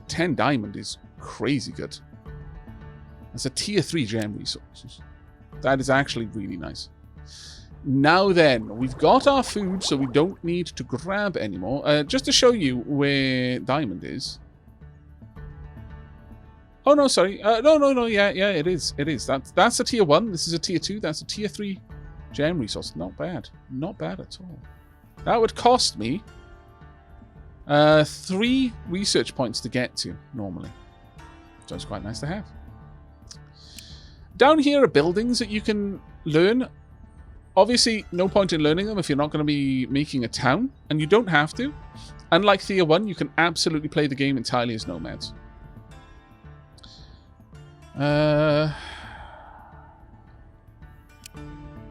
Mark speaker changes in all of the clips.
Speaker 1: 10 diamond is crazy good. That's a tier 3 gem resources. That is actually really nice. Now then, we've got our food, so we don't need to grab anymore. Just to show you where diamond is. Oh, no, sorry. No. Yeah, it is. It is. That's a tier 1. This is a tier 2. That's a tier 3 gem resource. Not bad. Not bad at all. That would cost me 3 research points to get to, normally. So it's quite nice to have. Down here are buildings that you can learn. Obviously, no point in learning them if you're not going to be making a town, and you don't have to. Unlike Thea 1, you can absolutely play the game entirely as nomads.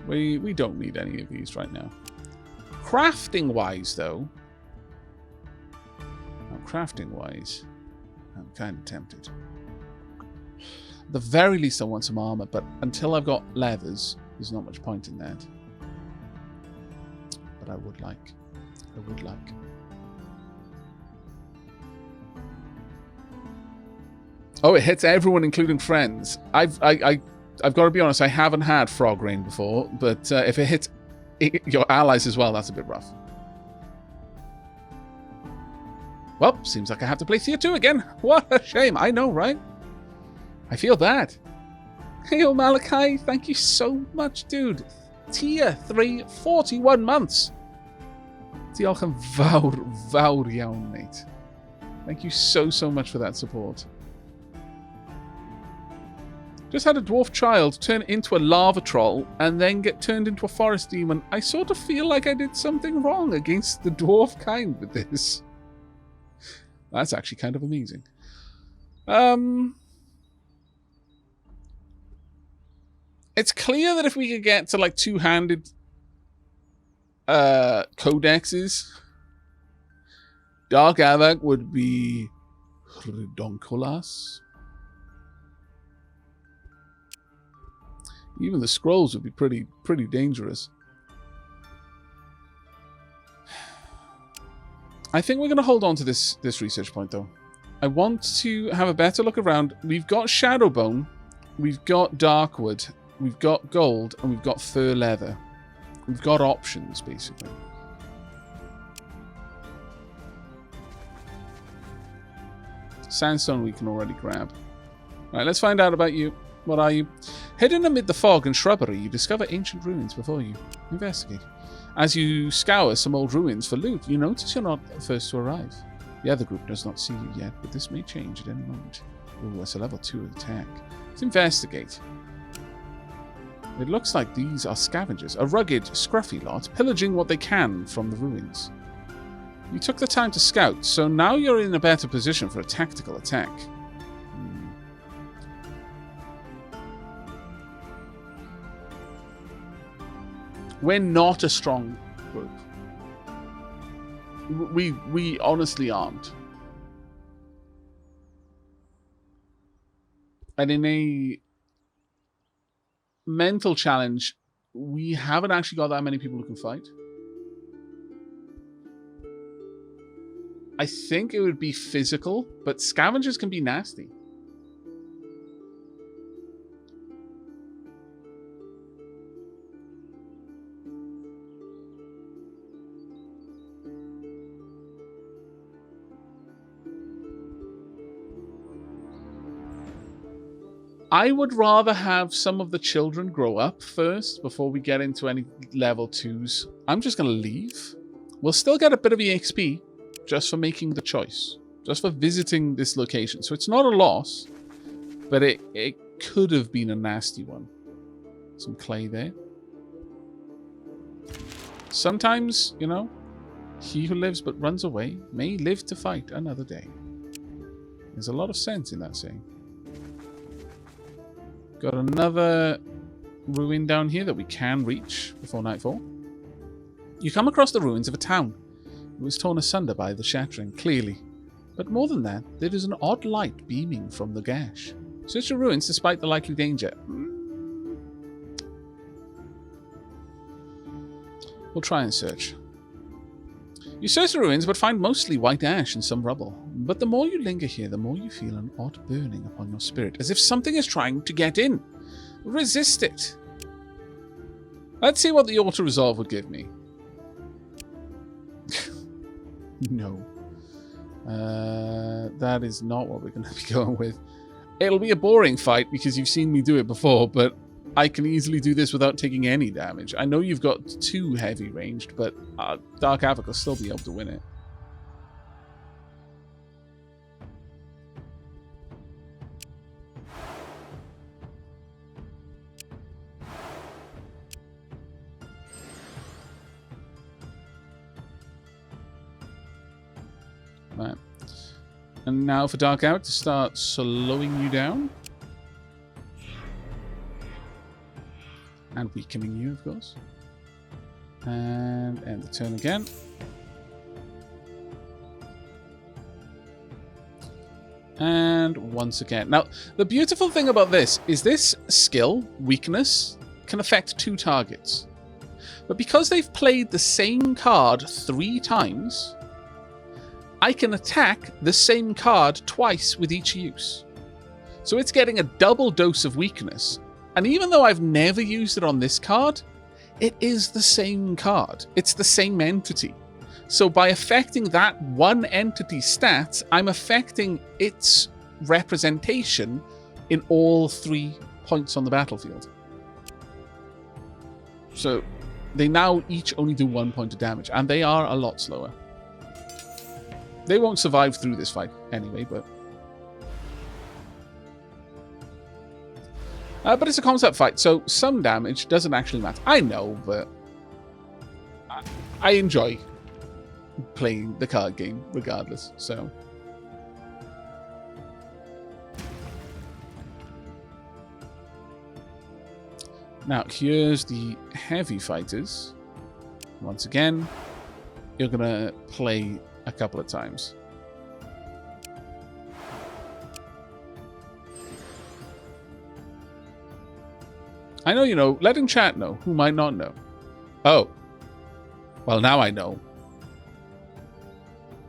Speaker 1: We don't need any of these right now. Crafting-wise, though... Crafting-wise, I'm kind of tempted. At the very least, I want some armor, but until I've got leathers, there's not much point in that. But I would like. Oh, it hits everyone, including friends. I've got to be honest, I haven't had frog rain before, but if it hits your allies as well, that's a bit rough. Well, seems like I have to play tier 2 again. What a shame. I know, right? I feel bad. Hey, Malachi, thank you so much, dude. Tier 3, 41 months. Diolch yn fawr iawn, mate. Thank you so much for that support. Just had a dwarf child turn into a lava troll and then get turned into a forest demon. I sort of feel like I did something wrong against the dwarf kind with this. That's actually kind of amazing. It's clear that if we could get to like two-handed codexes, Dark Aavak would be redonkulous. Even the scrolls would be pretty dangerous. I think we're going to hold on to this research point, though. I want to have a better look around. We've got Shadowbone, we've got Darkwood, we've got gold, and we've got fur leather. We've got options, basically. Sandstone we can already grab. Right, let's find out about you. What are you? Hidden amid the fog and shrubbery, you discover ancient ruins before you. Investigate. As you scour some old ruins for loot, you notice you're not the first to arrive. The other group does not see you yet, but this may change at any moment. Ooh, that's a level 2 attack. Let's investigate. It looks like these are scavengers, a rugged, scruffy lot, pillaging what they can from the ruins. You took the time to scout, so now you're in a better position for a tactical attack. We're not a strong group. We honestly aren't. And in a mental challenge, we haven't actually got that many people who can fight. I think it would be physical, but scavengers can be nasty. I would rather have some of the children grow up first before we get into any level 2s. I'm just going to leave. We'll still get a bit of EXP just for making the choice. Just for visiting this location. So it's not a loss, but it could have been a nasty one. Some clay there. Sometimes, you know, he who lives but runs away may live to fight another day. There's a lot of sense in that saying. Got another ruin down here that we can reach before nightfall. You come across the ruins of a town. It was torn asunder by the Shattering, clearly. But more than that, there is an odd light beaming from the gash. Search the ruins despite the likely danger. We'll try and search. You search the ruins, but find mostly white ash and some rubble. But the more you linger here, the more you feel an odd burning upon your spirit, as if something is trying to get in. Resist it. Let's see what the auto-resolve would give me. No. That is not what we're going to be going with. It'll be a boring fight because you've seen me do it before, but I can easily do this without taking any damage. I know you've got 2 heavy ranged, but Dark Aavak will still be able to win it. Right. And now for Dark Aavak to start slowing you down. And weakening you, of course. And end the turn again. And once again. Now, the beautiful thing about this is this skill, weakness, can affect 2 targets. But because they've played the same card 3 times, I can attack the same card twice with each use. So it's getting a double dose of weakness. And even though I've never used it on this card, it is the same card. It's the same entity. So by affecting that one entity's stats, I'm affecting its representation in all 3 points on the battlefield. So they now each only do 1 point of damage, and they are a lot slower. They won't survive through this fight anyway, but it's a concept fight, so some damage doesn't actually matter. I know, but I enjoy playing the card game regardless, so. Now, here's the heavy fighters. Once again, you're going to play a couple of times. I know you know, letting chat know who might not know. Oh. Well, now I know.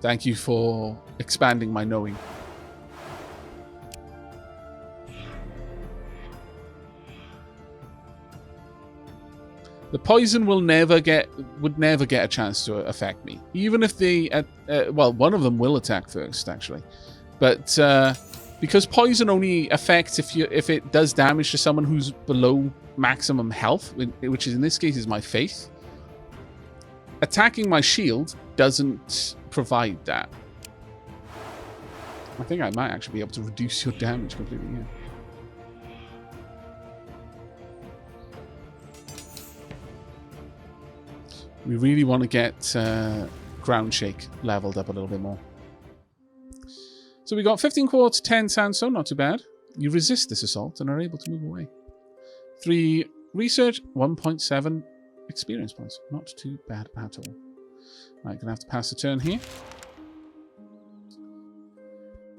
Speaker 1: Thank you for expanding my knowing. The poison would never get a chance to affect me, even if they, well, one of them will attack first, actually, but because poison only affects if it does damage to someone who's below maximum health, which in this case is my faith. Attacking my shield doesn't provide that. I think I might actually be able to reduce your damage completely. Yeah. We really want to get ground shake leveled up a little bit more. So we got 15 quartz, 10 sandstone, not too bad. You resist this assault and are able to move away. 3 research, 1.7 experience points. Not too bad at all. Right, gonna have to pass the turn here.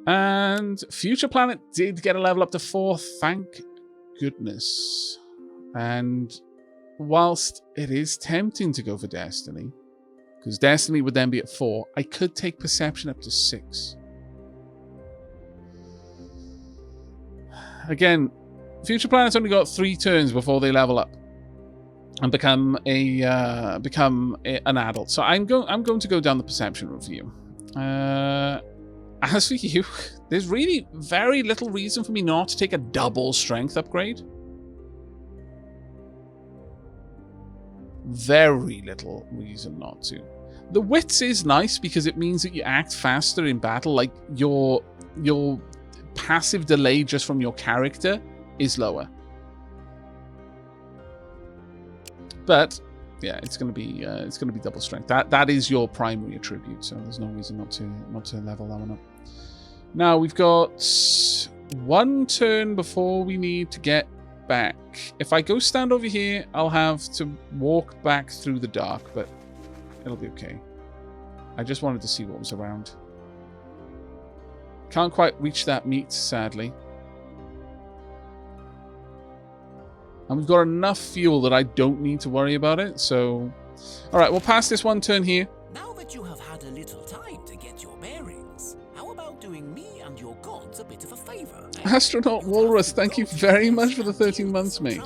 Speaker 1: And Future Planet did get a level up to 4, thank goodness. And whilst it is tempting to go for Destiny, because Destiny would then be at 4, I could take Perception up to 6. Again, Future Planet's only got 3 turns before they level up and become an adult. So I'm going to go down the Perception route for you. As for you, there's really very little reason for me not to take a double strength upgrade. Very little reason not to. The wits is nice because it means that you act faster in battle. Like your passive delay just from your character is lower. But yeah, it's gonna be double strength. That is your primary attribute, so there's no reason not to level that one up. Now we've got 1 turn before we need to get back. If I go stand over here, I'll have to walk back through the dark, but it'll be okay. I just wanted to see what was around. Can't quite reach that meat, sadly. And we've got enough fuel that I don't need to worry about it, so... Alright, we'll pass this 1 turn here.
Speaker 2: Now that you have had a little time to get your bearings, how about me and your gods a bit of a favor.
Speaker 1: Astronaut Walrus, thank you very much for the 13 months, mate.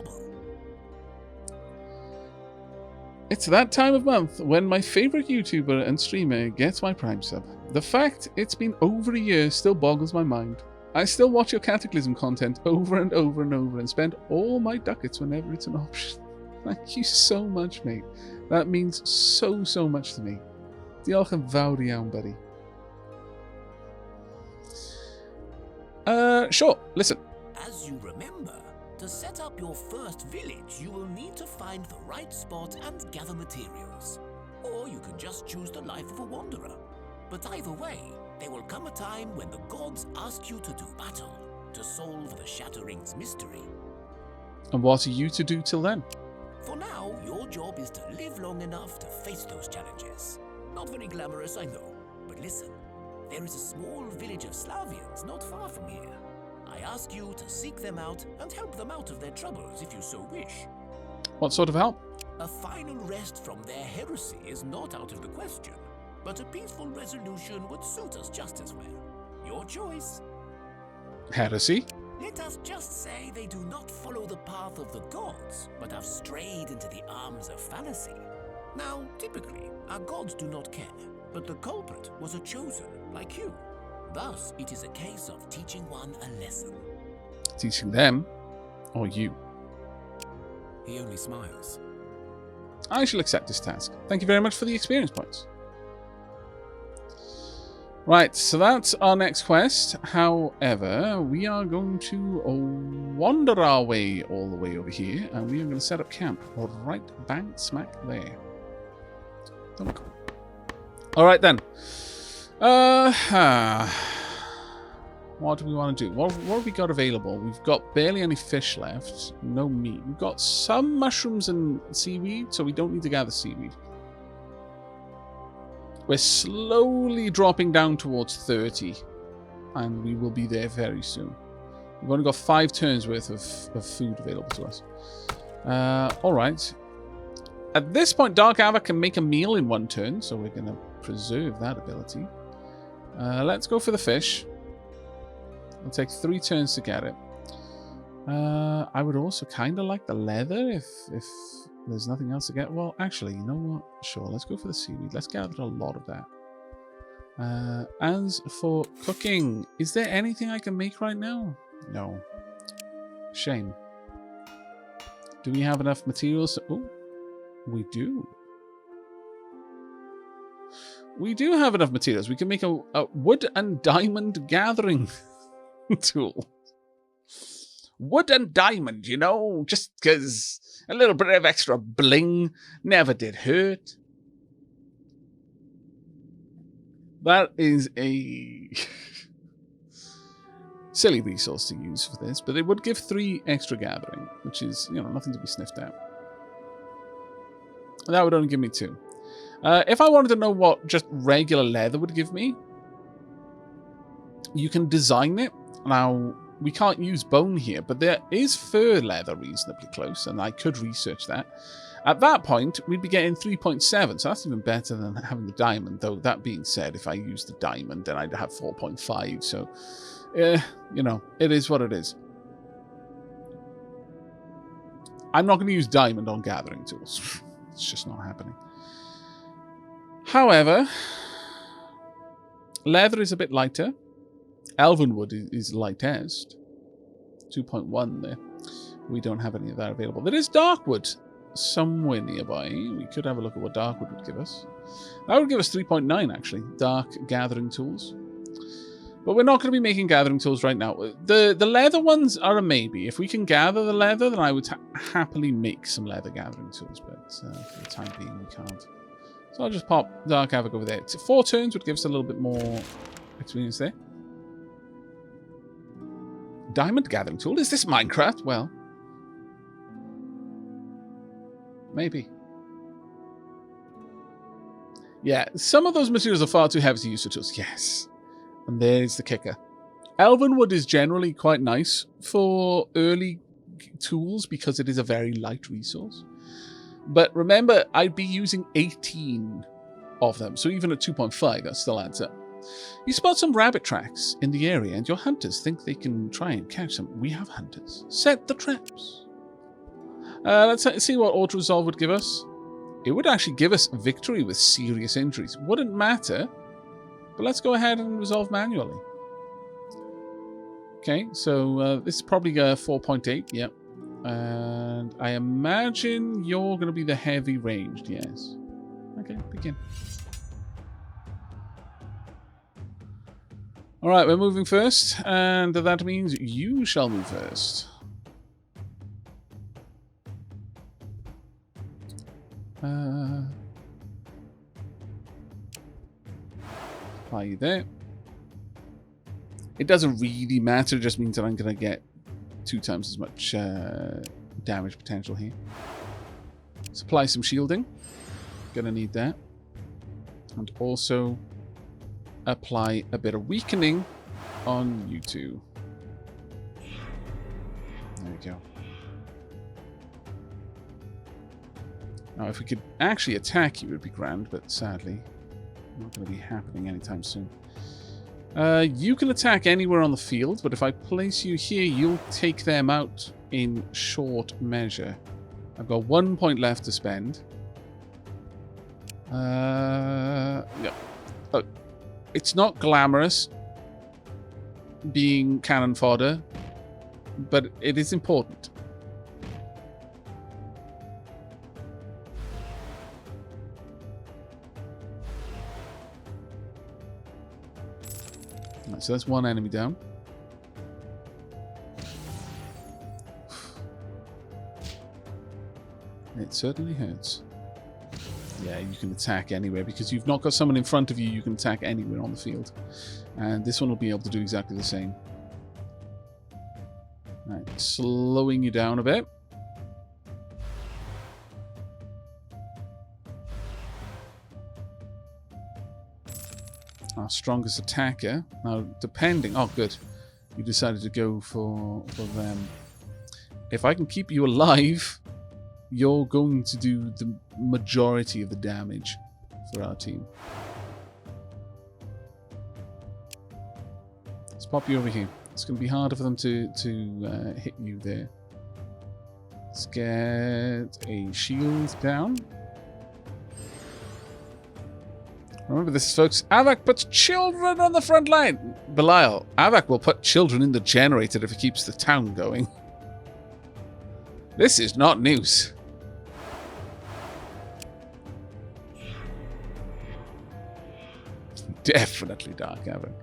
Speaker 1: It's that time of month when my favorite YouTuber and streamer gets my Prime sub. The fact it's been over a year still boggles my mind. I still watch your Cataclysm content over and over and over and spend all my ducats whenever it's an option. Thank you so much, mate. That means so much to me. Diolch yn fawr iawn, buddy. Sure, listen.
Speaker 2: As you remember, to set up your first village, you will need to find the right spot and gather materials. Or you can just choose the life of a wanderer. But either way, there will come a time when the gods ask you to do battle, to solve the Shattering's mystery.
Speaker 1: And what are you to do till then?
Speaker 2: For now, your job is to live long enough to face those challenges. Not very glamorous, I know, but listen. There is a small village of Slavians not far from here. I ask you to seek them out and help them out of their troubles if you so wish.
Speaker 1: What sort of help?
Speaker 2: A final rest from their heresy is not out of the question, but a peaceful resolution would suit us just as well. Your choice.
Speaker 1: Heresy?
Speaker 2: Let us just say they do not follow the path of the gods, but have strayed into the arms of fallacy. Now, typically, our gods do not care, but the culprit was a chosen, like you. Thus, it is a case of teaching one a lesson.
Speaker 1: Teaching them, or you?
Speaker 2: He only smiles.
Speaker 1: I shall accept this task. Thank you very much for the experience points. Right, so that's our next quest. However, we are going to wander our way all the way over here, and we are going to set up camp right bang smack there. Don't go. All right then. What do we want to do? What have we got available? We've got barely any fish left. No meat. We've got some mushrooms and seaweed, so we don't need to gather seaweed. We're slowly dropping down towards 30, and we will be there very soon. We've only got 5 turns worth of food available to us. Alright. At this point, Dark Aavak can make a meal in 1 turn, so we're going to preserve that ability. Let's go for the fish. It'll take 3 turns to get it. I would also kind of like the leather if there's nothing else to get. Well, actually, you know what? Sure, let's go for the seaweed. Let's gather a lot of that. As for cooking, is there anything I can make right now? No. Shame. Do we have enough materials? Oh, we do. We do have enough materials. We can make a wood and diamond gathering tool. Wood and diamond, you know, just because a little bit of extra bling never did hurt. That is a silly resource to use for this, but it would give 3 extra gathering, which is, you know, nothing to be sniffed at. That would only give me 2. If I wanted to know what just regular leather would give me, you can design it. Now, we can't use bone here, but there is fur leather reasonably close, and I could research that. At that point, we'd be getting 3.7, so that's even better than having the diamond, though that being said, if I use the diamond, then I'd have 4.5, so, you know, it is what it is. I'm not going to use diamond on gathering tools. It's just not happening. However, leather is a bit lighter. Elvenwood is lightest. 2.1 there. We don't have any of that available. There is Darkwood somewhere nearby. We could have a look at what Darkwood would give us. That would give us 3.9 actually. Dark gathering tools. But we're not going to be making gathering tools right now. The leather ones are a maybe. If we can gather the leather, then I would happily make some leather gathering tools. But for the time being, we can't. So I'll just pop Dark Aavak over there. 4 turns would give us a little bit more experience there. Diamond gathering tool? Is this Minecraft? Well, maybe. Yeah, some of those materials are far too heavy to use for tools. Yes. And there's the kicker. Elvenwood is generally quite nice for early tools because it is a very light resource. But remember, I'd be using 18 of them. So even at 2.5, that still adds up. You spot some rabbit tracks in the area, and your hunters think they can try and catch them. We have hunters. Set the traps. Let's see what auto-resolve would give us. It would actually give us victory with serious injuries. Wouldn't matter, but let's go ahead and resolve manually. Okay, so this is probably 4.8, yep. And I imagine you're going to be the heavy ranged, yes. Okay, begin. Alright, we're moving first, and that means you shall move first. Apply you there. It doesn't really matter, it just means that I'm going to get 2 times as much damage potential here. Supply some shielding. Gonna need that. And also apply a bit of weakening on you two. There we go. Now, if we could actually attack you, it would be grand, but sadly, not going to be happening anytime soon. You can attack anywhere on the field, but if I place you here, you'll take them out in short measure. I've got 1 point left to spend. Yeah. Look, it's not glamorous being cannon fodder, but it is important. Right, so that's 1 enemy down. It certainly hurts. Yeah, you can attack anywhere because you've not got someone in front of you. You can attack anywhere on the field, and this one will be able to do exactly the same. Right, slowing you down a bit. Our strongest attacker. Now, depending... Oh, good. You decided to go for them. If I can keep you alive, you're going to do the majority of the damage for our team. Let's pop you over here. It's going to be harder for them to hit you there. Let's get a shield down. Remember this, folks. Aavak puts children on the front line. Belial, Aavak will put children in the generator if he keeps the town going. This is not news. Definitely Dark Aavak.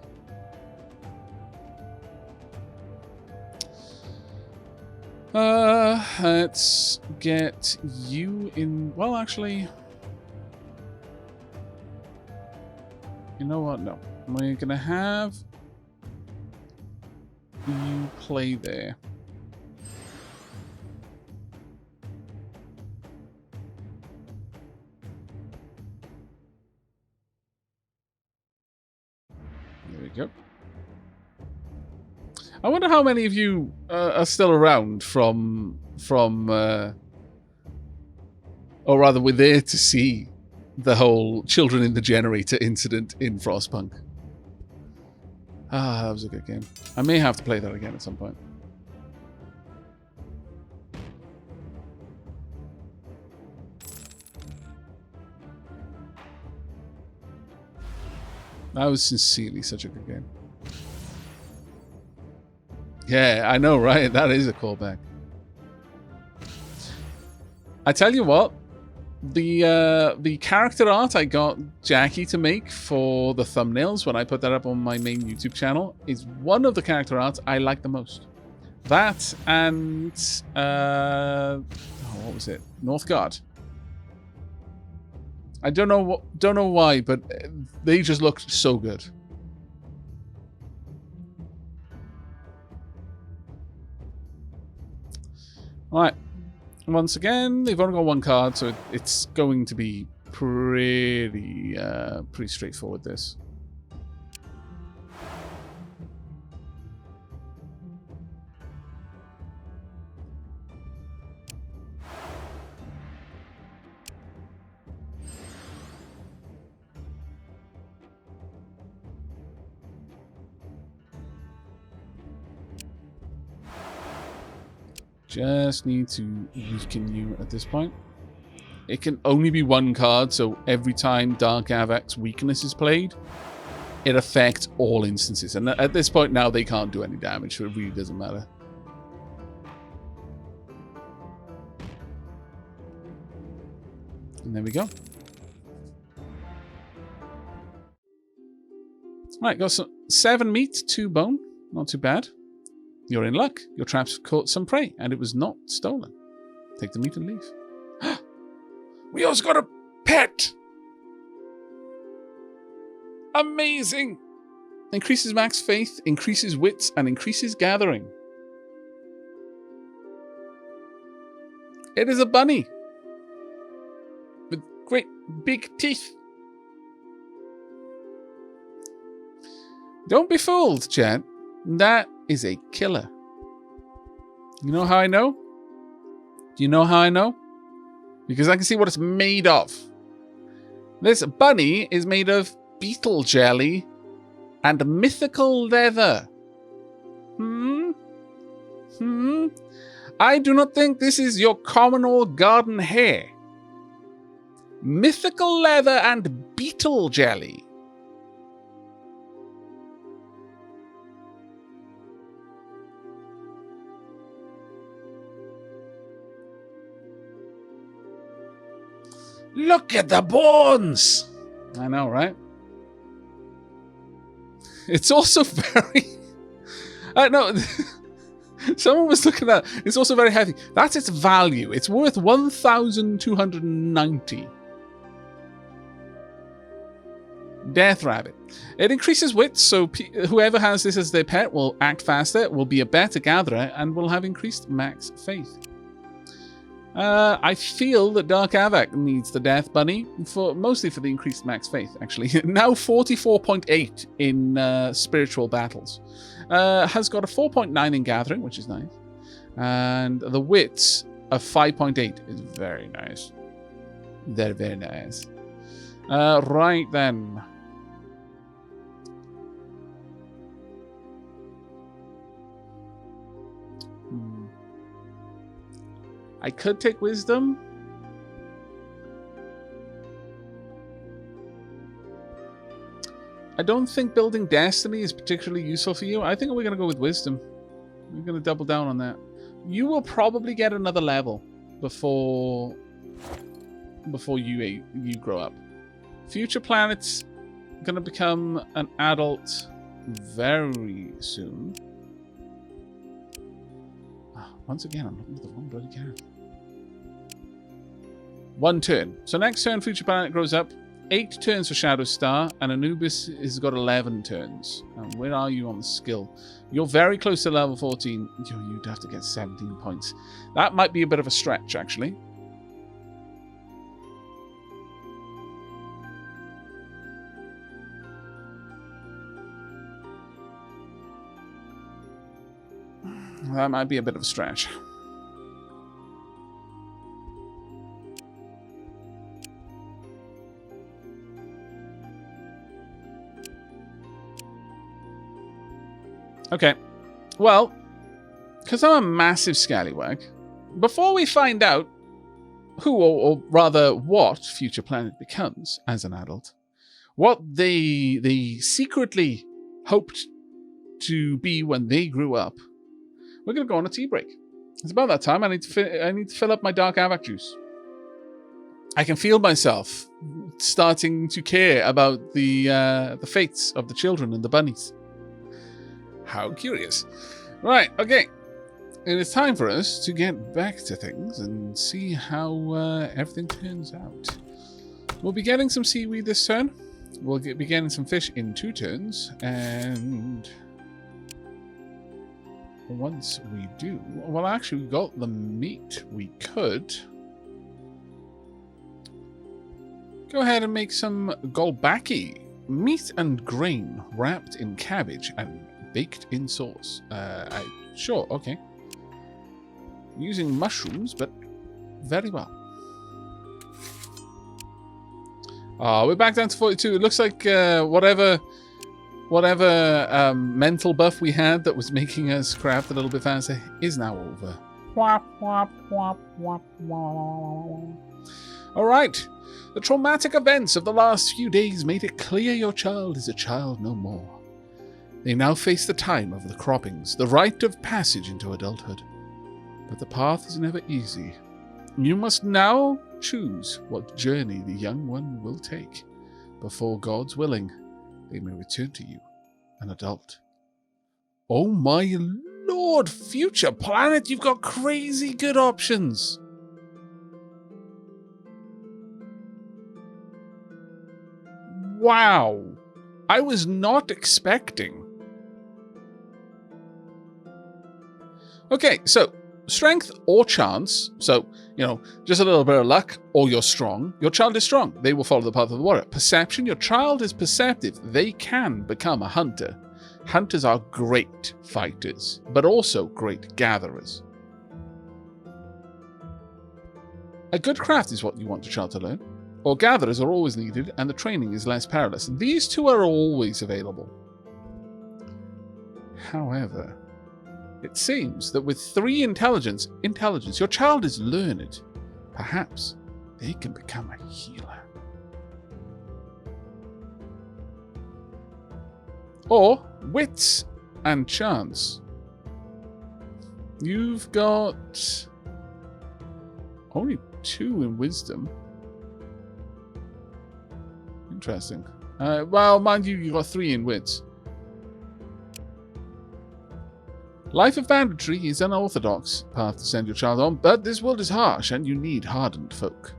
Speaker 1: Let's get you in... Well, actually... You know what? No. We're going to have you play there. There we go. I wonder how many of you are still around from or rather we're there to see the whole children in the generator incident in Frostpunk. Ah, that was a good game. I may have to play that again at some point. That was sincerely such a good game. Yeah, I know, right? That is a callback. I tell you what, the character art I got Jackie to make for the thumbnails when I put that up on my main YouTube channel is one of the character arts I like the most. That and what was it? Northgard. I don't know why, but they just looked so good. All right. Once again, they've only got 1 card, so it's going to be pretty straightforward, this. Just need to weaken you at this point. It can only be one card, so every time Dark Aavak's weakness is played, it affects all instances. And at this point now, they can't do any damage, so it really doesn't matter. And there we go. Right, got some 7 meat, 2 bone. Not too bad. You're in luck. Your traps have caught some prey, and it was not stolen. Take the meat and leave. We also got a pet! Amazing! Increases max faith, increases wits, and increases gathering. It is a bunny. With great big teeth. Don't be fooled, Chad. That is a killer. You know how I know? Do you know how I know? Because I can see what it's made of. This bunny is made of beetle jelly and mythical leather. I do not think this is your common old garden hair. Mythical leather and beetle jelly. Look at the bones! I know, right? It's also very... no, someone was looking at that. It's also very heavy. That's its value. It's worth 1,290. Death Rabbit. It increases wits, so whoever has this as their pet will act faster, will be a better gatherer, and will have increased max faith. I feel that Dark Aavak needs the Death Bunny, mostly for the increased max faith, actually. Now 44.8 in spiritual battles. Has got a 4.9 in gathering, which is nice. And the wits of 5.8 is very nice. Very, very nice. Right then. I could take wisdom. I don't think building destiny is particularly useful for you. I think we're going to go with wisdom. We're going to double down on that. You will probably get another level before you grow up. Future Planet's going to become an adult very soon. Once again, I'm looking at the wrong bloody card. 1 turn. So next turn, Future Planet grows up. 8 turns for Shadow Star, and Anubis has got 11 turns. And where are you on the skill? You're very close to level 14. You'd have to get 17 points. That might be a bit of a stretch, actually. That might be a bit of a stretch. Okay. Well, because I'm a massive scallywag, before we find out who, or rather what, Future Planet becomes as an adult, what they secretly hoped to be when they grew up, we're going to go on a tea break. It's about that time. I need to fill up my Dark Aavak juice. I can feel myself starting to care about the fates of the children and the bunnies. How curious. Right, okay. It is time for us to get back to things and see how everything turns out. We'll be getting some seaweed this turn. We'll be getting some fish in 2 turns. And once we do... Well, actually, we got the meat. We could go ahead and make some golbaki. Meat and grain wrapped in cabbage and baked in sauce. Sure, okay. Using mushrooms, but very well. We're back down to 42. It looks like whatever mental buff we had that was making us craft a little bit faster is now over. Alright. The traumatic events of the last few days made it clear your child is a child no more. They now face the time of the croppings, the rite of passage into adulthood. But the path is never easy. You must now choose what journey the young one will take, before God's willing, they may return to you, an adult. Oh my lord, future planet, you've got crazy good options. Wow. I was not expecting. Okay, so strength or chance. So, just a little bit of luck, or you're strong. Your child is strong. They will follow the path of the warrior. Perception. Your child is perceptive. They can become a hunter. Hunters are great fighters, but also great gatherers. A good craft is what you want your child to learn. Or gatherers are always needed, and the training is less perilous. These two are always available. However, it seems that with 3 intelligence, your child is learned. Perhaps they can become a healer. Or wits and chance. You've got only 2 in wisdom. Interesting. Well, mind you, you got 3 in wits. Life of banditry is an unorthodox path to send your child on, but this world is harsh and you need hardened folk.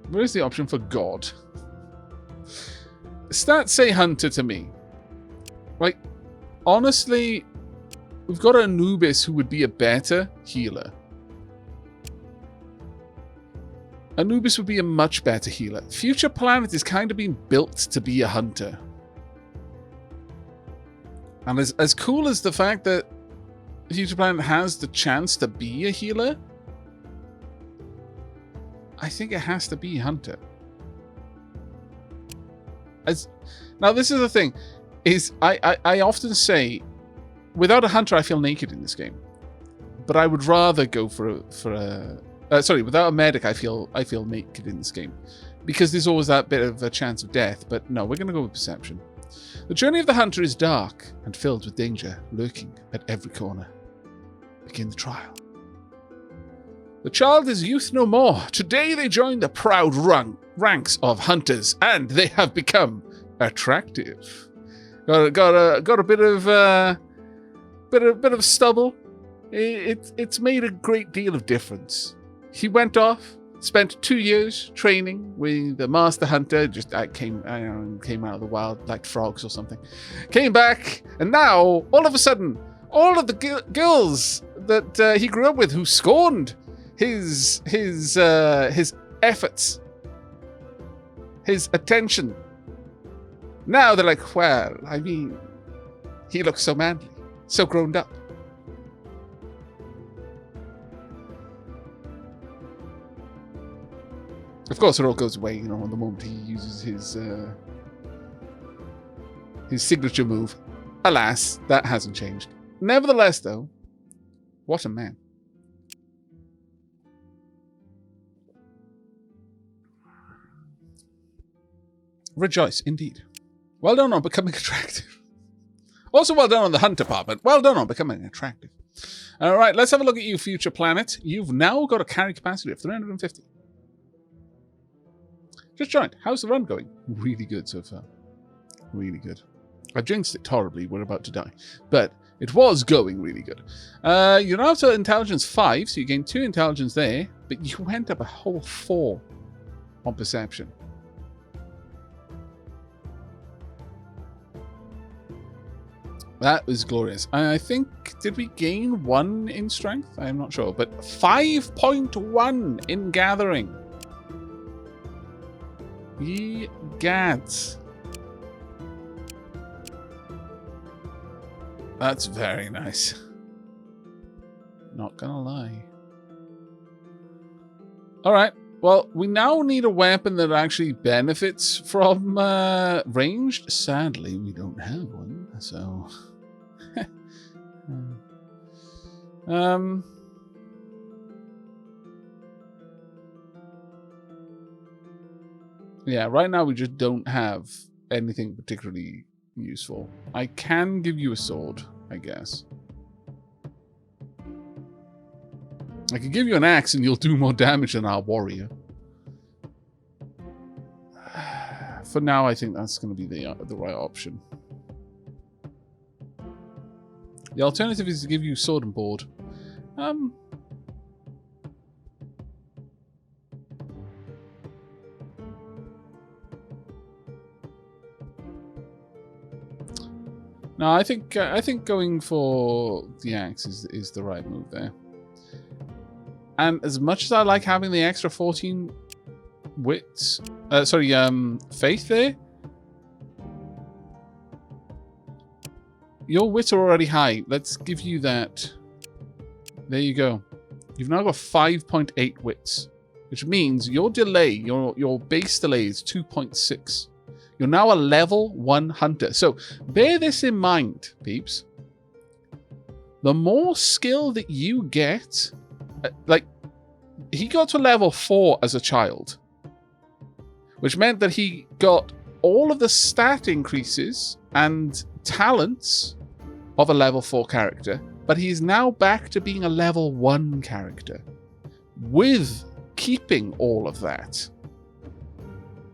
Speaker 1: Where is the option for God? Stats say hunter to me. Like, honestly, we've got Anubis who would be a better healer. Anubis would be a much better healer. Future Planet is kind of being built to be a hunter. And as cool as the fact that Future Planet has the chance to be a healer, I think it has to be hunter. Now this is the thing, is I often say, without a hunter I feel naked in this game. But I would rather go without a medic, I feel naked in this game. Because there's always that bit of a chance of death, but no, we're going to go with perception. The journey of the hunter is dark and filled with danger, lurking at every corner. Begin the trial. The child is youth no more. Today they join the proud ranks of hunters, and they have become attractive. Got a bit of stubble. It's made a great deal of difference. He went off, spent 2 years training with the master hunter. Just came out of the wild like frogs or something. Came back, and now all of a sudden, all of the girls that he grew up with, who scorned his efforts, his attention, now they're like, well, I mean, he looks so manly, so grown up. Of course, it all goes away, the moment he uses his signature move. Alas, that hasn't changed. Nevertheless, though, what a man. Rejoice, indeed. Well done on becoming attractive. Also, well done on the hunt department. Well done on becoming attractive. All right, let's have a look at you, Future Planet. You've now got a carry capacity of 350. Just joined. How's the run going? Really good so far. Really good. I jinxed it horribly. We're about to die. But it was going really good. You're now to intelligence 5, so you gained 2 intelligence there, but you went up a whole 4 on perception. That was glorious. I think, did we gain 1 in strength? I'm not sure, but 5.1 in gathering. Ye gads. That's very nice. Not gonna lie. Alright, Well, we now need a weapon that actually benefits from ranged. Sadly, we don't have one, so... Yeah, right now we just don't have anything particularly useful. I can give you a sword, I guess. I can give you an axe and you'll do more damage than our warrior. For now, I think that's going to be the right option. The alternative is to give you sword and board. No, I think going for the axe is the right move there. And as much as I like having the extra 14 wits, faith there, your wits are already high. Let's give you that. There you go. You've now got 5.8 wits, which means your delay, your base delay is 2.6. You're now a level 1 hunter. So bear this in mind, peeps. The more skill that you get, like, he got to level 4 as a child, which meant that he got all of the stat increases and talents of a level 4 character, but he's now back to being a level 1 character with keeping all of that.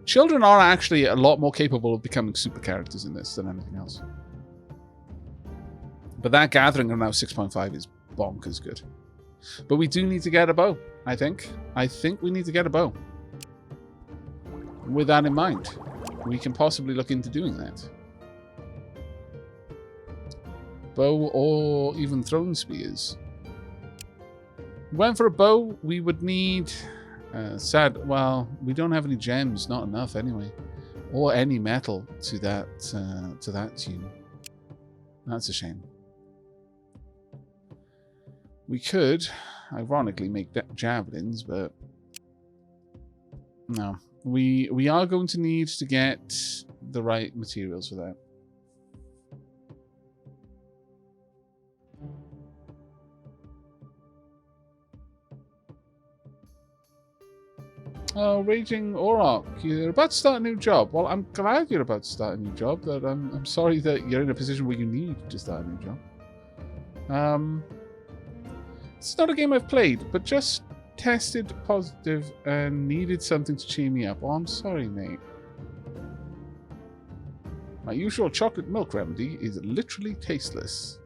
Speaker 1: Children are actually a lot more capable of becoming super characters in this than anything else. But that gathering of now 6.5 is bonkers good. But we do need to get a bow, I think. I think we need to get a bow. With that in mind, we can possibly look into doing that. Bow or even thrown spears. Went for a bow, we would need... well, we don't have any gems, not enough anyway, or any metal to that tune. That's a shame. We could, ironically, make javelins, but no. We are going to need to get the right materials for that. Oh, Raging Auroch, you're about to start a new job. Well, I'm glad you're about to start a new job. That I'm sorry that you're in a position where you need to start a new job. It's not a game I've played, but just tested positive and needed something to cheer me up. Oh, I'm sorry, mate. My usual chocolate milk remedy is literally tasteless.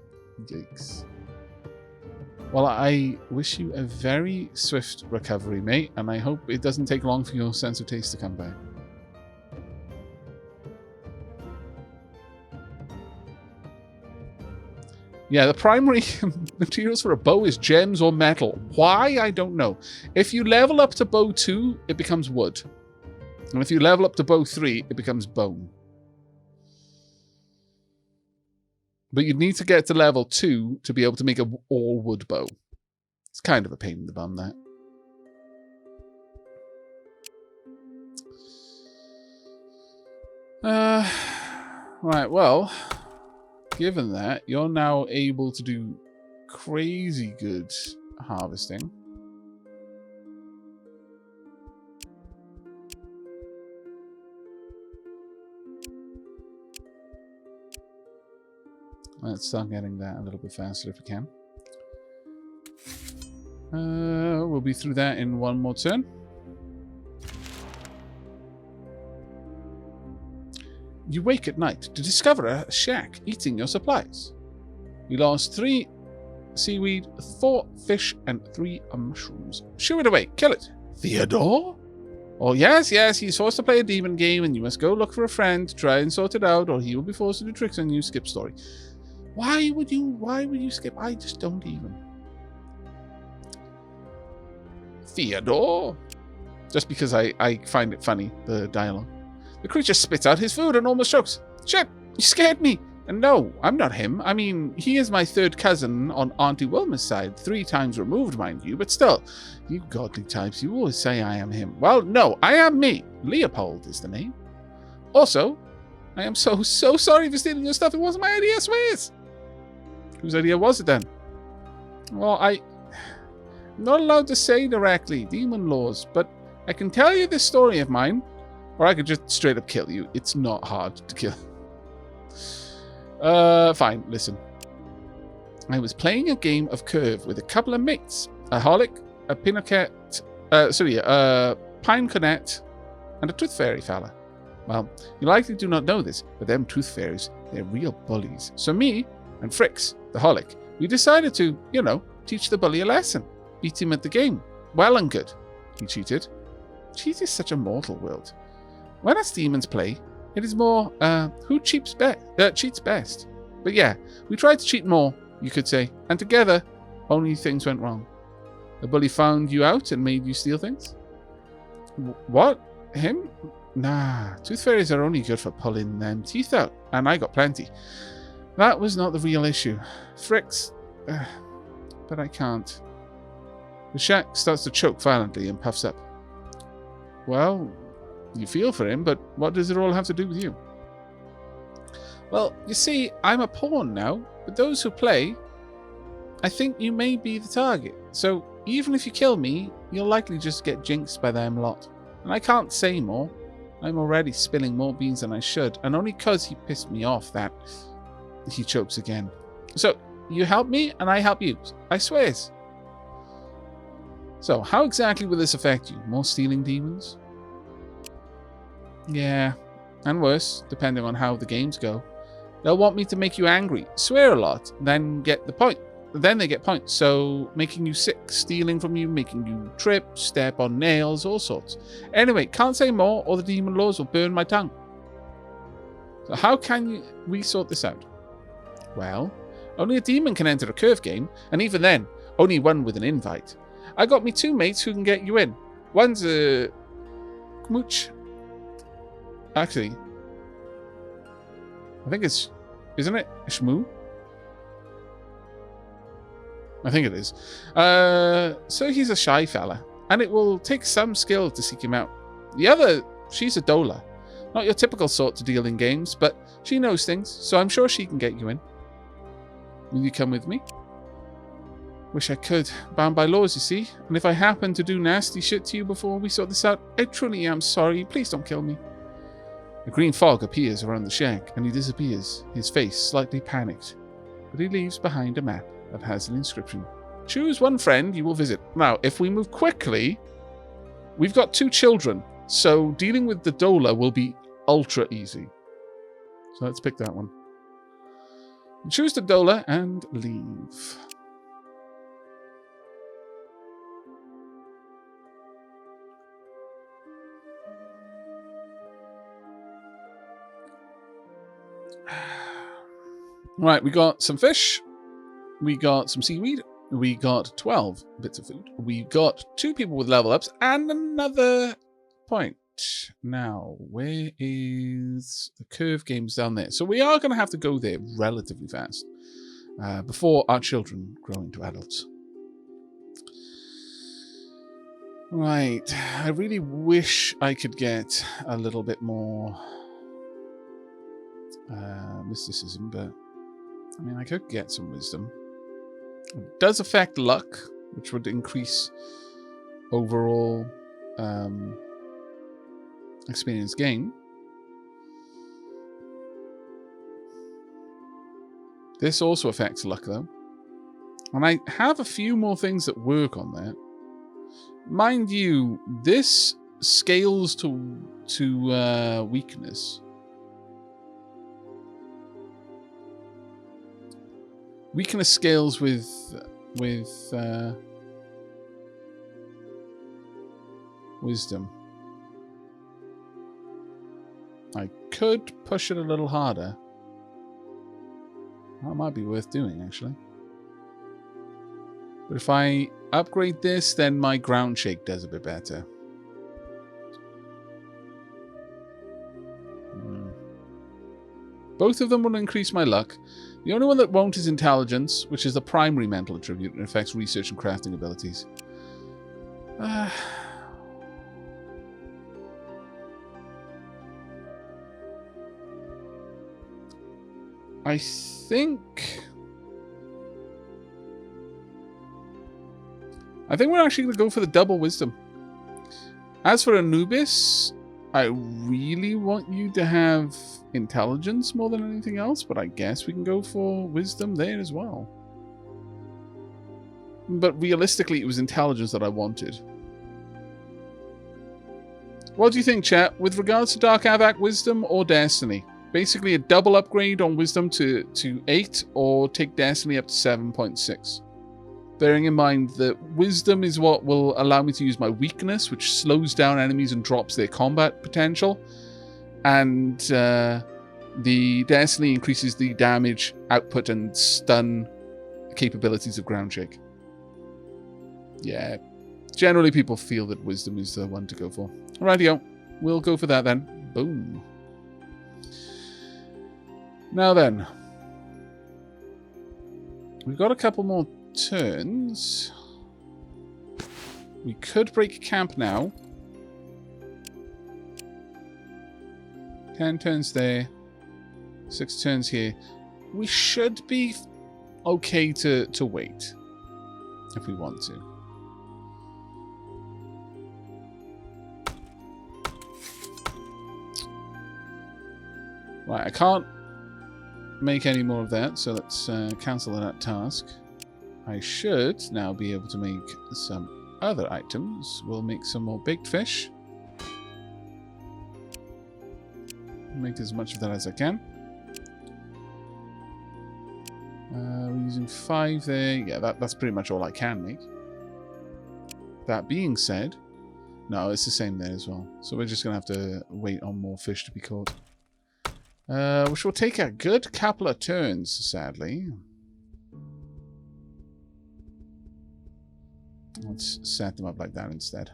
Speaker 1: Yikes. Well, I wish you a very swift recovery, mate, and I hope it doesn't take long for your sense of taste to come back. Yeah, the primary materials for a bow is gems or metal. Why? I don't know. If you level up to bow 2, it becomes wood. And if you level up to bow 3, it becomes bone. But you'd need to get to level 2 to be able to make an all-wood bow. It's kind of a pain in the bum, that. Right, well, given that, you're now able to do crazy good harvesting. Let's start getting that a little bit faster if we can. We'll be through that in one more turn. You wake at night to discover a shack eating your supplies. You lost 3 seaweed, 4 fish, and 3 mushrooms. Shoo it away. Kill it. Theodore? Oh, yes, he's forced to play a demon game, and you must go look for a friend to try and sort it out, or he will be forced to do tricks on you. Skip story. Why would you skip? I just don't even. Theodore? Just because I find it funny, the dialogue. The creature spits out his food and almost chokes. Shit, you scared me. And no, I'm not him. I mean, he is my third cousin on Auntie Wilma's side, 3 times removed, mind you, but still, you godly types, you always say I am him. Well, no, I am me. Leopold is the name. Also, I am so sorry for stealing your stuff. It wasn't my idea, I swears. Whose idea was it then? Well, I'm not allowed to say directly, demon laws, but I can tell you this story of mine, or I could just straight up kill you. It's not hard to kill. Fine, listen. I was playing a game of curve with a couple of mates. A holic, a pinoquet, a pine cornet, and a tooth fairy fella. Well, you likely do not know this, but them tooth fairies, they're real bullies. So me and Fricks, the holic, we decided to, teach the bully a lesson. Beat him at the game. Well and good. He cheated. Cheat is such a mortal world. When us demons play, it is more, who cheats best. But yeah, we tried to cheat more, you could say, and together, only things went wrong. The bully found you out and made you steal things? What? Him? Nah, tooth fairies are only good for pulling them teeth out, and I got plenty. That was not the real issue. Fricks, but I can't. The shack starts to choke violently and puffs up. Well, you feel for him, but what does it all have to do with you? Well, you see, I'm a pawn now, but those who play, I think you may be the target. So even if you kill me, you'll likely just get jinxed by them lot. And I can't say more. I'm already spilling more beans than I should, and only 'cause he pissed me off that he chokes again. So you help me, and I help you. I swears. So how exactly will this affect you? More stealing demons? Yeah, and worse, depending on how the games go. They'll want me to make you angry, swear a lot, then get the point. Then they get points, so making you sick, stealing from you, making you trip, step on nails, all sorts. Anyway, can't say more or the demon laws will burn my tongue. So how can we sort this out? Well, only a demon can enter a curve game, and even then, only one with an invite. I got me 2 mates who can get you in. One's a Kmooch. Actually, I think it's, isn't it? Shmoo? I think it is. So he's a shy fella, and it will take some skill to seek him out. The other, she's a dola. Not your typical sort to deal in games, but she knows things, so I'm sure she can get you in. Will you come with me? Wish I could. Bound by laws, you see. And if I happen to do nasty shit to you before we sort this out, I truly am sorry. Please don't kill me. A green fog appears around the shack, and he disappears, his face slightly panicked. But he leaves behind a map that has an inscription. Choose one friend you will visit. Now, if we move quickly, we've got 2 children, so dealing with the Dola will be ultra easy. So let's pick that one. Choose the Dola and leave. Right, we got some fish. We got some seaweed. We got 12 bits of food. We got 2 people with level ups and another point. Now, where is the curve games down there? So we are going to have to go there relatively fast before our children grow into adults. Right, I really wish I could get a little bit more mysticism, but I mean, I could get some wisdom. It does affect luck, which would increase overall experience gain. This also affects luck, though. And I have a few more things that work on that. Mind you, this scales to weakness. Weakness scales with wisdom. I could push it a little harder. That might be worth doing, actually. But if I upgrade this, then my ground shake does a bit better. Both of them will increase my luck. The only one that won't is intelligence, which is the primary mental attribute and affects research and crafting abilities. I think we're actually going to go for the double wisdom. As for Anubis, I really want you to have intelligence more than anything else, but I guess we can go for wisdom there as well. But realistically, it was intelligence that I wanted. What do you think, chat? With regards to Dark Aavak, wisdom or destiny? Basically a double upgrade on wisdom to 8, or take destiny up to 7.6. Bearing in mind that wisdom is what will allow me to use my weakness, which slows down enemies and drops their combat potential. And the destiny increases the damage, output, and stun capabilities of ground shake. Yeah, generally people feel that wisdom is the one to go for. Rightio, we'll go for that then. Boom. Now then, we've got a couple more turns. We could break camp now. 10 turns there. 6 turns here. We should be okay to wait if we want to. Right, I can't make any more of that, so let's cancel that task. I should now be able to make some other items. We'll make some more baked fish. Make as much of that as I can. We're using 5 there. Yeah, that's pretty much all I can make. That being said, no, it's the same there as well. So we're just going to have to wait on more fish to be caught. Which will take a good couple of turns, sadly. Let's set them up like that instead.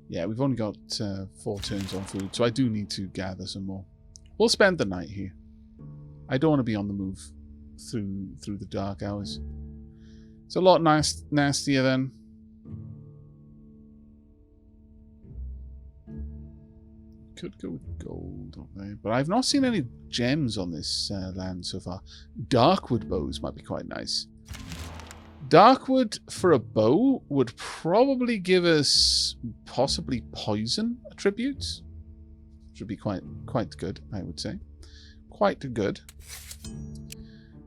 Speaker 1: Yeah, we've only got 4 turns on food, so I do need to gather some more. We'll spend the night here. I don't want to be on the move through the dark hours. It's a lot nastier then. Could go with gold, okay, but I've not seen any gems on this land so far. Darkwood bows might be quite nice. Darkwood for a bow would probably give us possibly poison attributes, which would be quite good, I would say. Quite good.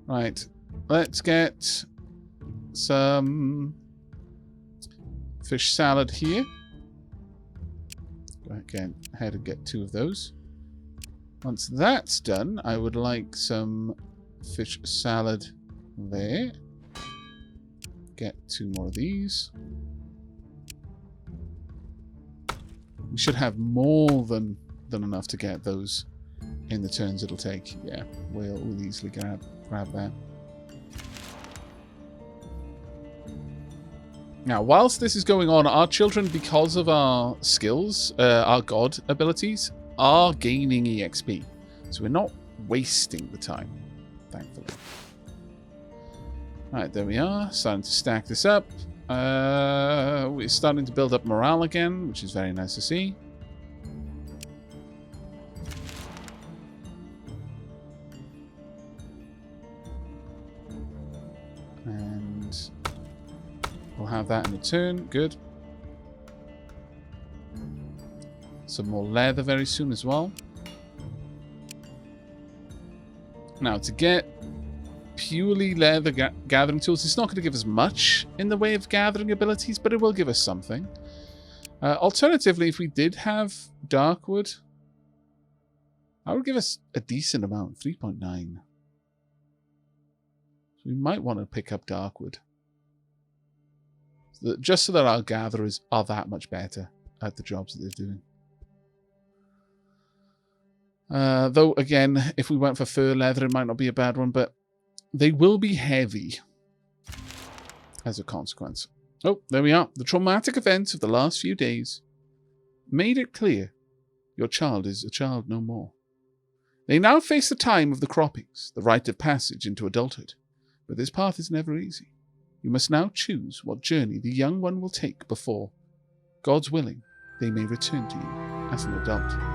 Speaker 1: Right, let's get some fish salad here. Go ahead and get 2 of those. Once that's done, I would like some fish salad there. Get 2 more of these. We should have more than enough to get those in the turns it'll take. Yeah, we'll easily grab that. Now, whilst this is going on, our children, because of our skills, our god abilities, are gaining EXP. So we're not wasting the time, thankfully. Alright, there we are. Starting to stack this up. We're starting to build up morale again, which is very nice to see. And we'll have that in a turn. Good. Some more leather very soon as well. Now, to get purely leather gathering tools, it's not going to give us much in the way of gathering abilities, but it will give us something. Alternatively, if we did have Darkwood, that would give us a decent amount, 3.9. So we might want to pick up Darkwood. Just so that our gatherers are that much better at the jobs that they're doing. Though, again, if we went for fur leather, it might not be a bad one, but they will be heavy as a consequence. Oh, there we are. The traumatic events of the last few days made it clear your child is a child no more. They now face the time of the croppings, the rite of passage into adulthood. But this path is never easy. You must now choose what journey the young one will take before, God's willing, they may return to you as an adult.